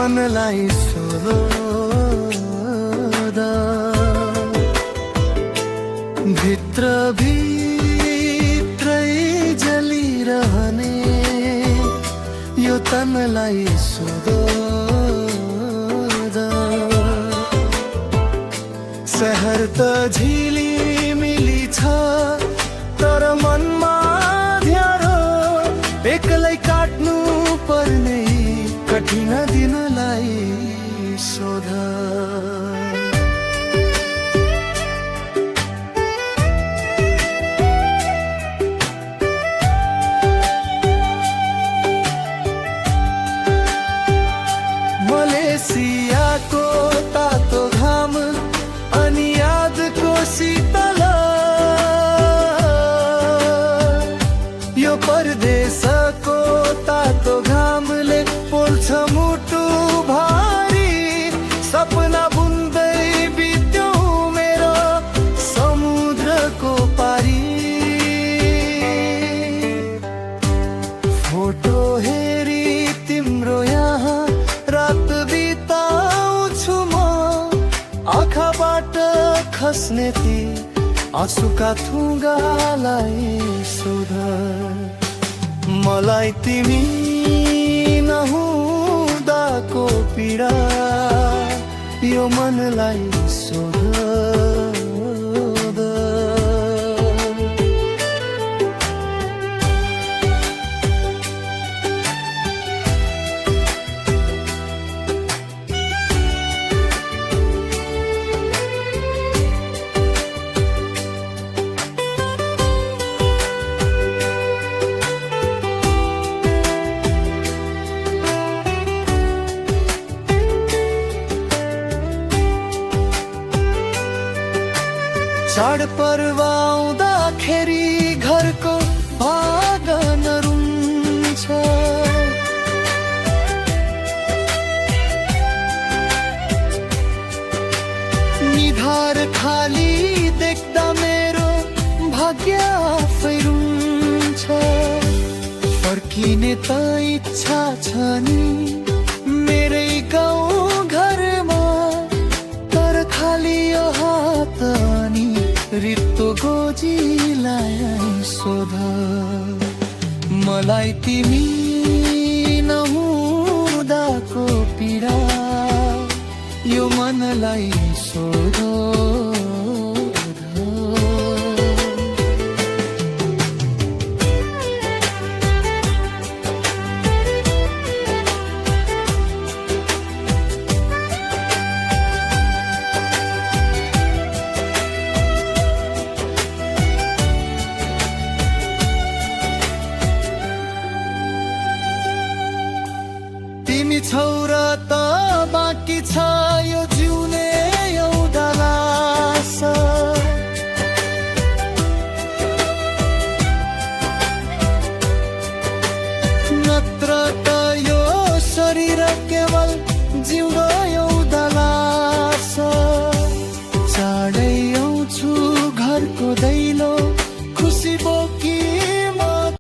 मनलाई सोधा भित्र भित्रै जलिरहने यो तनलाई सोधा शहर त झिलिमिली छ तर मनमा ध्यारो एक्लै काट्नु पर्ने कठिन दिनलाई सोध मलेसियाको तातो घाम अनि यादको शीतल यो परदेशको तातो घामले पोल्छ मुटु भारी सपना बुन्दै बित्यो मेरो समुद्रको पारी फोटो हेरी तिम्रो यहाँ रात बिताउँछु म आँखाबाट खस्ने ती आँसुका थुङ्गालाई सोध मलाई तिमी नहुँदाको पीडा यो मनलाई सोध चाडपर्व आउँदाखेरि घरको आँगन रुन्छ निधार खाली देख्दा मेरो भाग्य आफै रुन्छ फर्किने त इच्छा छ नि मेरै गाउँ घरमा तर खाली यो हात अनि रित्तो गोजीलाई सोध मलाई तिमी नहुँदाको पीडा यो मनलाई सोध